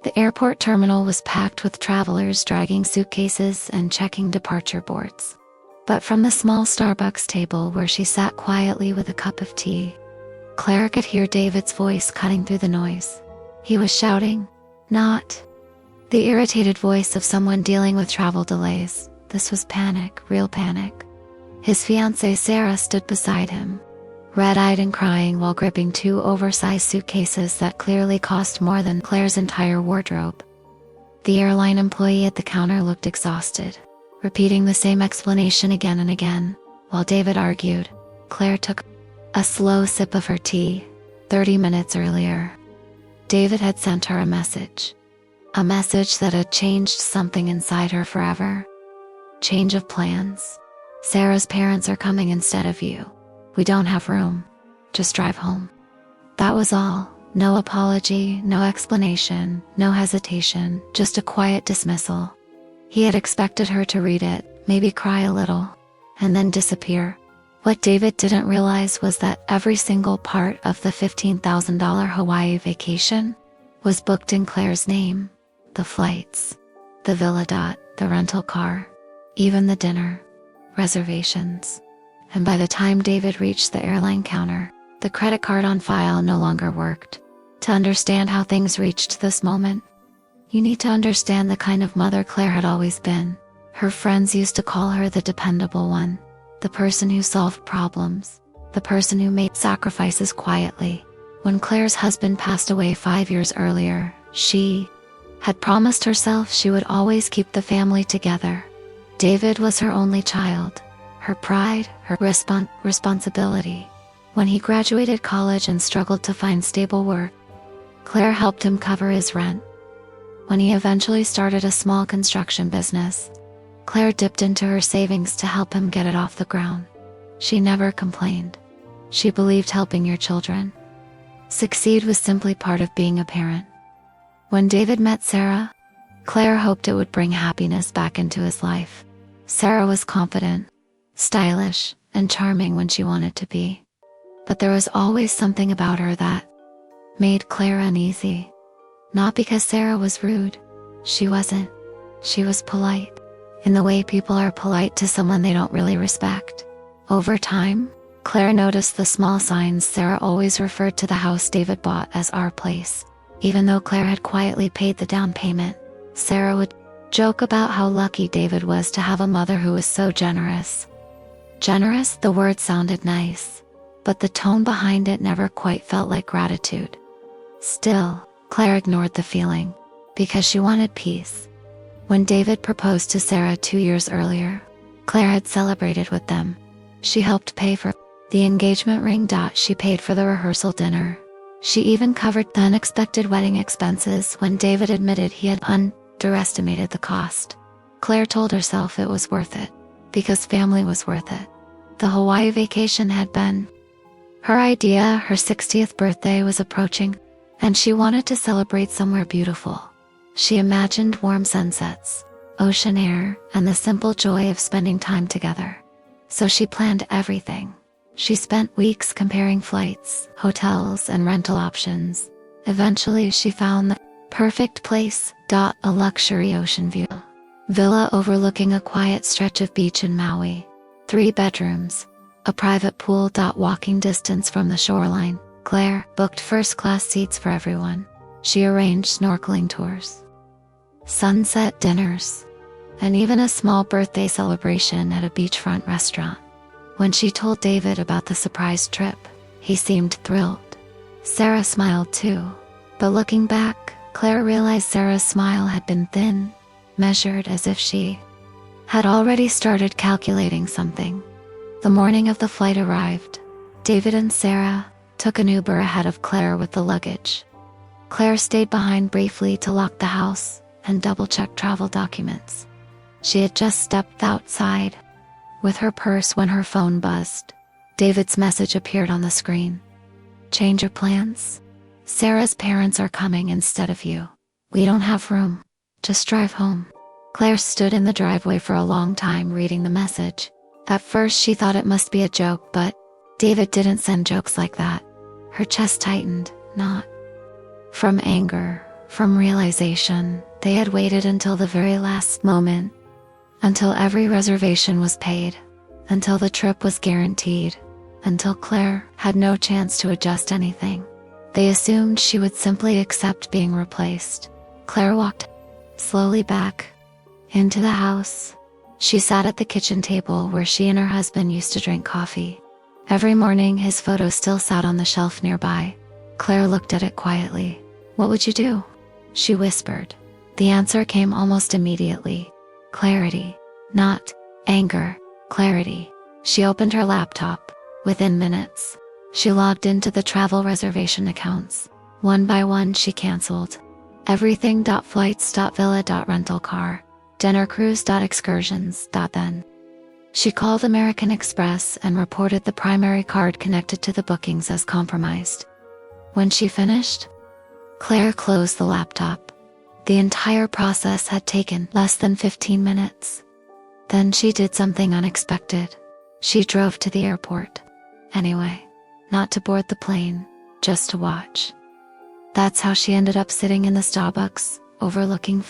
The airport terminal was packed with travelers dragging suitcases and checking departure boards. But from the small Starbucks table where she sat quietly with a cup of tea, Claire could hear David's voice cutting through the noise. He was shouting, not the irritated voice of someone dealing with travel delays. This was panic, real panic. His fiancée Sarah stood beside him, red-eyed and crying while gripping two oversized suitcases that clearly cost more than Claire's entire wardrobe. The airline employee at the counter looked exhausted, repeating the same explanation again and again. While David argued, Claire took a slow sip of her tea. 30 minutes earlier, David had sent her a message that had changed something inside her forever. Change of plans. Sarah's parents are coming instead of you. We don't have room. Just drive home. That was all. No apology, no explanation, no hesitation, just a quiet dismissal. He had expected her to read it, maybe cry a little, and then disappear. What David didn't realize was that every single part of the $15,000 Hawaii vacation was booked in Claire's name. The flights, the villa, the rental car, even the dinner, reservations. And by the time David reached the airline counter, the credit card on file no longer worked. To understand how things reached this moment, you need to understand the kind of mother Claire had always been. Her friends used to call her the dependable one, the person who solved problems, the person who made sacrifices quietly. When Claire's husband passed away 5 years earlier, she had promised herself she would always keep the family together. David was her only child, her pride, her responsibility. When he graduated college and struggled to find stable work, Claire helped him cover his rent. When he eventually started a small construction business, Claire dipped into her savings to help him get it off the ground. She never complained. She believed helping your children succeed was simply part of being a parent. When David met Sarah, Claire hoped it would bring happiness back into his life. Sarah was confident, stylish, and charming when she wanted to be. But there was always something about her that made Claire uneasy. Not because Sarah was rude. She wasn't. She was polite, in the way people are polite to someone they don't really respect. Over time, Claire noticed the small signs. Sarah always referred to the house David bought as our place. Even though Claire had quietly paid the down payment, Sarah would joke about how lucky David was to have a mother who was so generous. Generous, the word sounded nice, but the tone behind it never quite felt like gratitude. Still, Claire ignored the feeling, because she wanted peace. When David proposed to Sarah 2 years earlier, Claire had celebrated with them. She helped pay for the engagement ring. She paid for the rehearsal dinner. She even covered the unexpected wedding expenses when David admitted he had underestimated the cost. Claire told herself it was worth it, because family was worth it. The Hawaii vacation had been her idea. Her 60th birthday was approaching, and she wanted to celebrate somewhere beautiful. She imagined warm sunsets, ocean air, and the simple joy of spending time together. So she planned everything. She spent weeks comparing flights, hotels, and rental options. Eventually, she found the perfect place. A luxury ocean view villa overlooking a quiet stretch of beach in Maui. 3 bedrooms, a private pool. Walking distance from the shoreline. Claire booked first-class seats for everyone. She arranged snorkeling tours, sunset dinners, and even a small birthday celebration at a beachfront restaurant. When she told David about the surprise trip, he seemed thrilled. Sarah smiled too, but looking back, Claire realized Sarah's smile had been thin, measured, as if she had already started calculating something. The morning of the flight arrived. David and Sarah took an Uber ahead of Claire with the luggage. Claire stayed behind briefly to lock the house and double-check travel documents. She had just stepped outside with her purse when her phone buzzed. David's message appeared on the screen. Change your plans? Sarah's parents are coming instead of you. We don't have room. Just drive home. Claire stood in the driveway for a long time reading the message. At first she thought it must be a joke, but David didn't send jokes like that. Her chest tightened, not from anger, From realization, they had waited until the very last moment, until every reservation was paid, until the trip was guaranteed, until Claire had no chance to adjust anything. They assumed she would simply accept being replaced. Claire walked slowly back into the house. She sat at the kitchen table where she and her husband used to drink coffee. Every morning, his photo still sat on the shelf nearby. Claire looked at it quietly. "What would you do?" she whispered. The answer came almost immediately. Clarity. Not anger. Clarity. She opened her laptop. Within minutes, she logged into the travel reservation accounts. One by one, she canceled everything. Flights, villa, rental car, dinner cruise, excursions. Then she called American Express and reported the primary card connected to the bookings as compromised. When she finished, Claire closed the laptop. The entire process had taken less than 15 minutes. Then she did something unexpected. She drove to the airport. Anyway, not to board the plane, just to watch. That's how she ended up sitting in the Starbucks, overlooking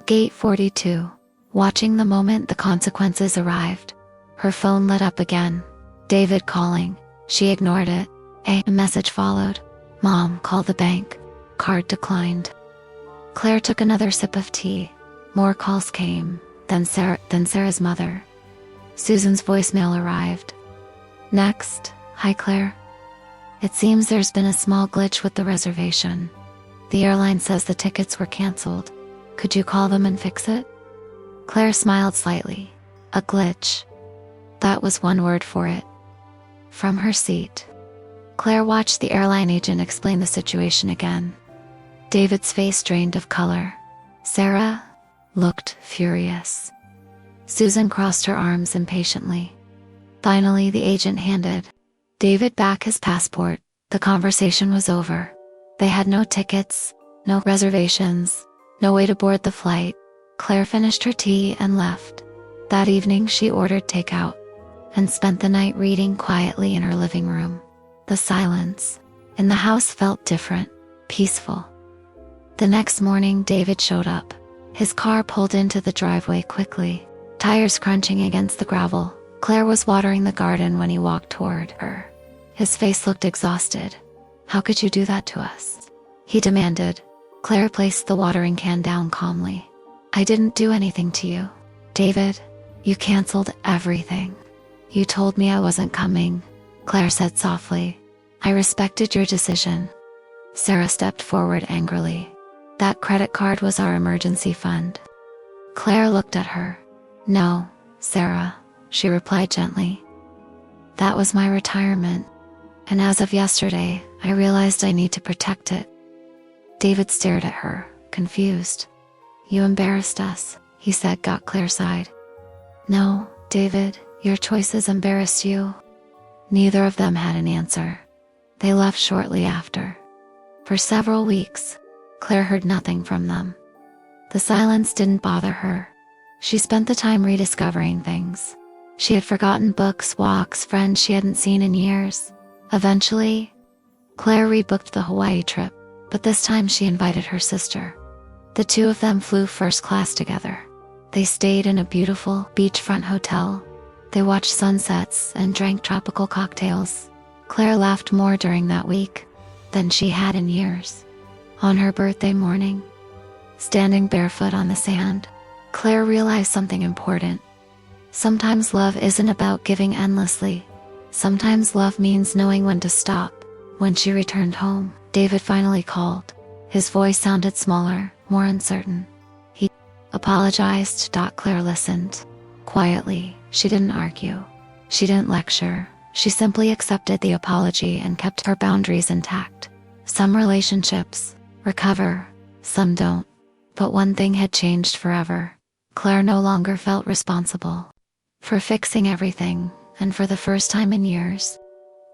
Gate 42, watching the moment the consequences arrived. Her phone lit up again. David calling. She ignored it. A message followed. "Mom, call the bank. Card declined." Claire took another sip of tea. More calls came. Then Sarah's mother. Susan's voicemail arrived. "Next. Hi, Claire. It seems there's been a small glitch with the reservation. The airline says the tickets were canceled. Could you call them and fix it?" Claire smiled slightly. A glitch. That was one word for it. From her seat, Claire watched the airline agent explain the situation again. David's face drained of color. Sarah looked furious. Susan crossed her arms impatiently. Finally, the agent handed David back his passport. The conversation was over. They had no tickets, no reservations, no way to board the flight. Claire finished her tea and left. That evening, she ordered takeout and spent the night reading quietly in her living room. The silence in the house felt different, peaceful. The next morning, David showed up. His car pulled into the driveway quickly, tires crunching against the gravel. Claire was watering the garden when he walked toward her. His face looked exhausted. "How could you do that to us?" he demanded. Claire placed the watering can down calmly. "I didn't do anything to you, David. You canceled everything. You told me I wasn't coming," Claire said softly. "I respected your decision." Sarah stepped forward angrily. "That credit card was our emergency fund." Claire looked at her. "No, Sarah," she replied gently. "That was my retirement. And as of yesterday, I realized I need to protect it." David stared at her, confused. "You embarrassed us," he said. Got Claire's side. "No, David, your choices embarrassed you." Neither of them had an answer. They left shortly after. For several weeks, Claire heard nothing from them. The silence didn't bother her. She spent the time rediscovering things. She had forgotten books, walks, friends she hadn't seen in years. Eventually, Claire rebooked the Hawaii trip, but this time she invited her sister. The two of them flew first class together. They stayed in a beautiful beachfront hotel. They watched sunsets and drank tropical cocktails. Claire laughed more during that week than she had in years. On her birthday morning, standing barefoot on the sand, Claire realized something important. Sometimes love isn't about giving endlessly. Sometimes love means knowing when to stop. When she returned home, David finally called. His voice sounded smaller, more uncertain. He apologized. Claire listened. Quietly, she didn't argue. She didn't lecture. She simply accepted the apology and kept her boundaries intact. Some relationships recover, some don't. But one thing had changed forever. Claire no longer felt responsible for fixing everything, and for the first time in years,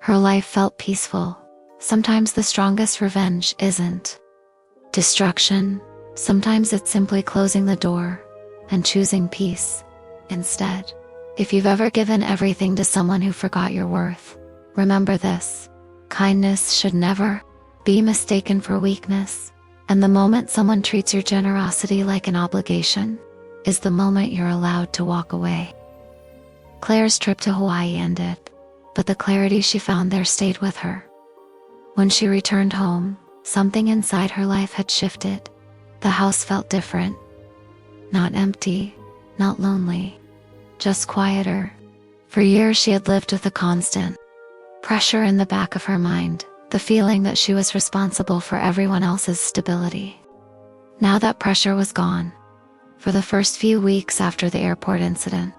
her life felt peaceful. Sometimes the strongest revenge isn't destruction. Sometimes it's simply closing the door and choosing peace instead. If you've ever given everything to someone who forgot your worth, remember this: kindness should never be mistaken for weakness. And the moment someone treats your generosity like an obligation is the moment you're allowed to walk away. Claire's trip to Hawaii ended, but the clarity she found there stayed with her. When she returned home, something inside her life had shifted. The house felt different. Not empty, not lonely, just quieter. For years she had lived with a constant pressure in the back of her mind, the feeling that she was responsible for everyone else's stability. Now that pressure was gone. For the first few weeks after the airport incident,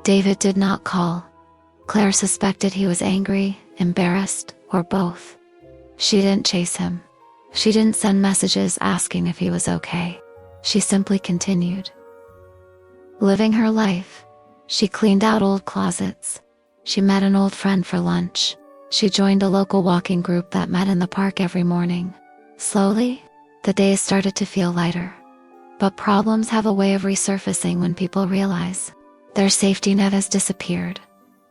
David did not call. Claire suspected he was angry, embarrassed, or both. She didn't chase him. She didn't send messages asking if he was okay. She simply continued living her life. She cleaned out old closets. She met an old friend for lunch. She joined a local walking group that met in the park every morning. Slowly, the days started to feel lighter. But problems have a way of resurfacing when people realize their safety net has disappeared.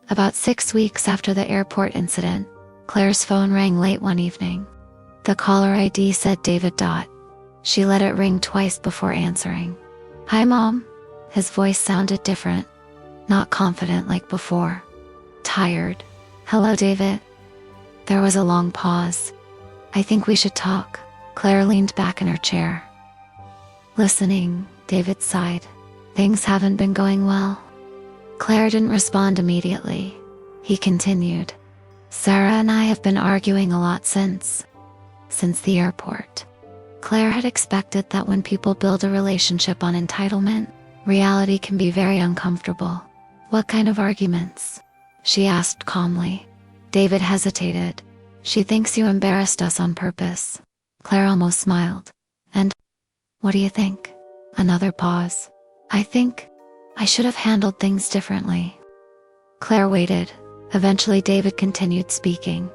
About 6 weeks after the airport incident, Claire's phone rang late one evening. The caller ID said David. She let it ring twice before answering. "Hi, Mom." His voice sounded different, not confident like before. Tired. "Hello, David." There was a long pause. "I think we should talk." Claire leaned back in her chair. "Listening," David sighed. "Things haven't been going well." Claire didn't respond immediately. He continued. "Sarah and I have been arguing a lot since the airport." Claire had expected that when people build a relationship on entitlement, reality can be very uncomfortable. "What kind of arguments?" she asked calmly. David hesitated. "She thinks you embarrassed us on purpose." Claire almost smiled. "And what do you think?" Another pause. "I think I should have handled things differently." Claire waited. Eventually David continued speaking.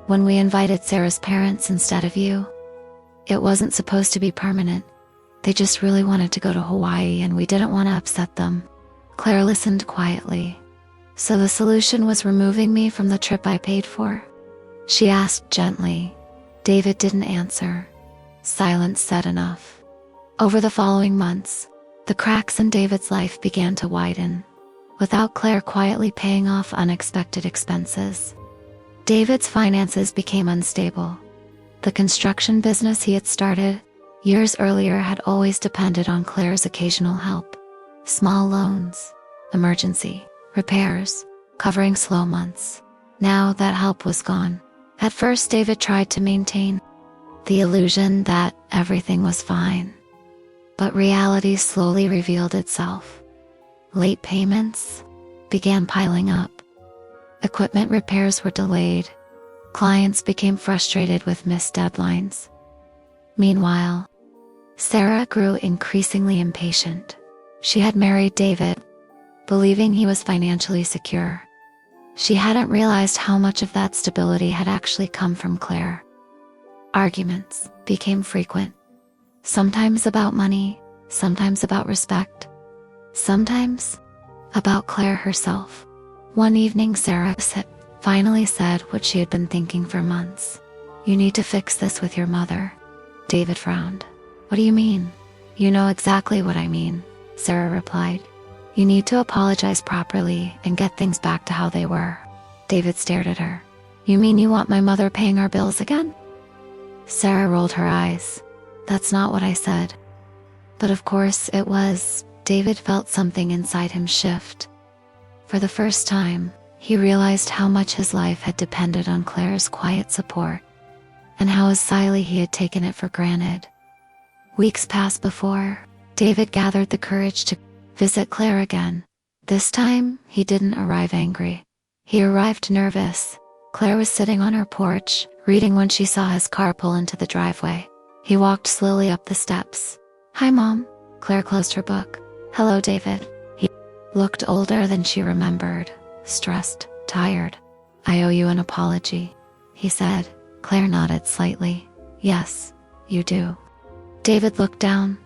"When we invited Sarah's parents instead of you, it wasn't supposed to be permanent. They just really wanted to go to Hawaii and we didn't want to upset them." Claire listened quietly. "So the solution was removing me from the trip I paid for?" she asked gently. David didn't answer. Silence said enough. Over the following months, the cracks in David's life began to widen, without Claire quietly paying off unexpected expenses. David's finances became unstable. The construction business he had started years earlier had always depended on Claire's occasional help. Small loans, emergency repairs, covering slow months. Now that help was gone. At first David tried to maintain the illusion that everything was fine. But reality slowly revealed itself. Late payments began piling up. Equipment repairs were delayed. Clients became frustrated with missed deadlines. Meanwhile, Sarah grew increasingly impatient. She had married David, believing he was financially secure. She hadn't realized how much of that stability had actually come from Claire. Arguments became frequent. Sometimes about money, sometimes about respect, sometimes about Claire herself. One evening Sarah finally said what she had been thinking for months. "You need to fix this with your mother." David frowned. "What do you mean?" "You know exactly what I mean," Sarah replied. "You need to apologize properly and get things back to how they were." David stared at her. "You mean you want my mother paying our bills again?" Sarah rolled her eyes. "That's not what I said." But of course it was. David felt something inside him shift. For the first time, he realized how much his life had depended on Claire's quiet support, and how silently he had taken it for granted. Weeks passed before David gathered the courage to visit Claire again. This time, he didn't arrive angry. He arrived nervous. Claire was sitting on her porch, reading when she saw his car pull into the driveway. He walked slowly up the steps. "Hi, Mom." Claire closed her book. "Hello, David." He looked older than she remembered, stressed, tired. "I owe you an apology," he said. Claire nodded slightly. "Yes, you do." David looked down.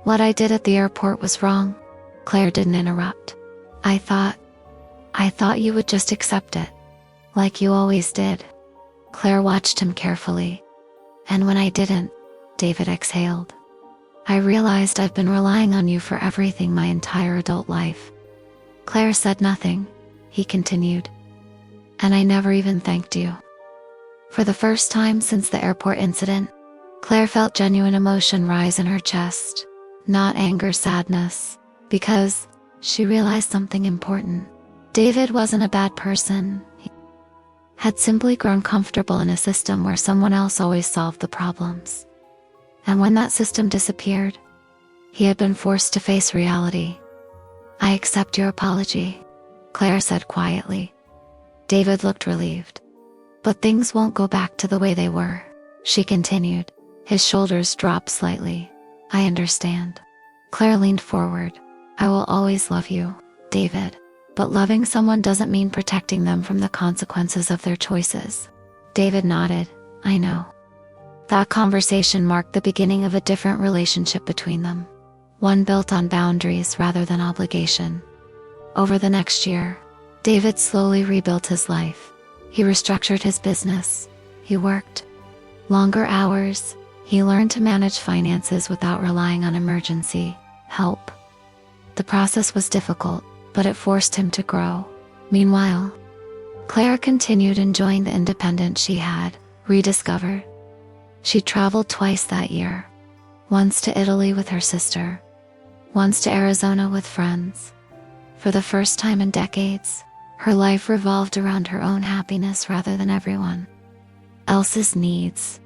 "What I did at the airport was wrong." Claire didn't interrupt. I thought you would just accept it, like you always did." Claire watched him carefully. "And when I didn't?" David exhaled. I realized I've been relying on you for everything my entire adult life. Claire said nothing, he continued. And I never even thanked you. For the first time since the airport incident, Claire felt genuine emotion rise in her chest, not anger, sadness, because she realized something important. David wasn't a bad person. He had simply grown comfortable in a system where someone else always solved the problems. And when that system disappeared, he had been forced to face reality. I accept your apology, Claire said quietly. David looked relieved. But things won't go back to the way they were, she continued. His shoulders dropped slightly. I understand. Claire leaned forward. I will always love you, David. But loving someone doesn't mean protecting them from the consequences of their choices. David nodded. I know. That conversation marked the beginning of a different relationship between them. One built on boundaries rather than obligation. Over the next year, David slowly rebuilt his life. He restructured his business. He worked longer hours. He learned to manage finances without relying on emergency help. The process was difficult, but it forced him to grow. Meanwhile, Claire continued enjoying the independence she had rediscovered. She traveled twice that year, once to Italy with her sister, once to Arizona with friends. For the first time in decades, her life revolved around her own happiness rather than everyone else's needs.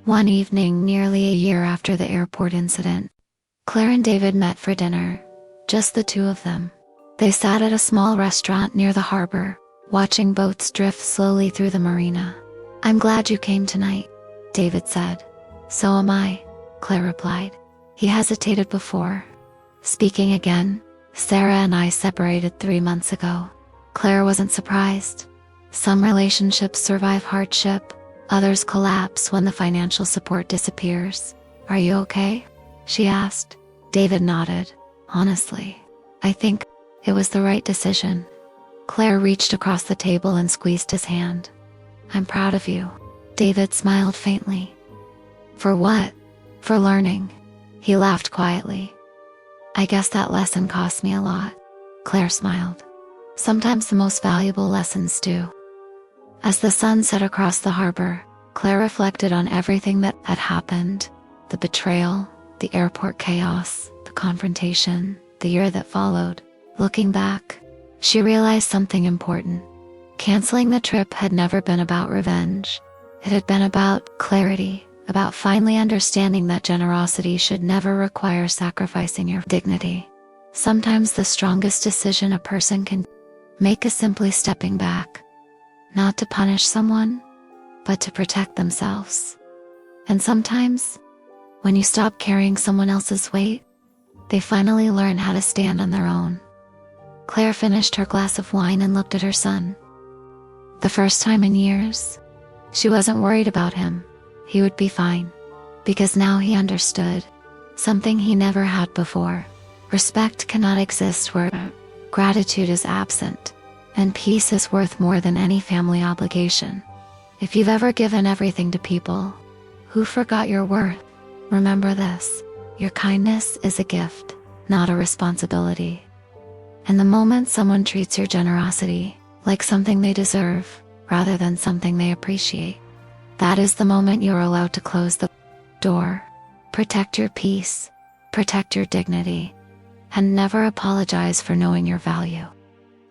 One evening, nearly a year after the airport incident, Claire and David met for dinner, just the two of them. They sat at a small restaurant near the harbor, watching boats drift slowly through the marina. I'm glad you came tonight, David said. So am I, Claire replied. He hesitated before speaking again. Sarah and I separated 3 months ago. Claire wasn't surprised. Some relationships survive hardship, others collapse when the financial support disappears. Are you okay? She asked. David nodded. Honestly, I think it was the right decision. Claire reached across the table and squeezed his hand. I'm proud of you. David smiled faintly. For what? For learning. He laughed quietly. I guess that lesson cost me a lot. Claire smiled. Sometimes the most valuable lessons do. As the sun set across the harbor, Claire reflected on everything that had happened. The betrayal, the airport chaos, the confrontation, the year that followed. Looking back, she realized something important. Canceling the trip had never been about revenge. It had been about clarity, about finally understanding that generosity should never require sacrificing your dignity. Sometimes the strongest decision a person can make is simply stepping back, not to punish someone, but to protect themselves. And sometimes, when you stop carrying someone else's weight, they finally learn how to stand on their own. Claire finished her glass of wine and looked at her son. The first time in years, she wasn't worried about him. He would be fine. Because now he understood something he never had before. Respect cannot exist where gratitude is absent, and peace is worth more than any family obligation. If you've ever given everything to people who forgot your worth, remember this: your kindness is a gift, not a responsibility. And the moment someone treats your generosity like something they deserve, rather than something they appreciate, that is the moment you're allowed to close the door. Protect your peace, protect your dignity, and never apologize for knowing your value.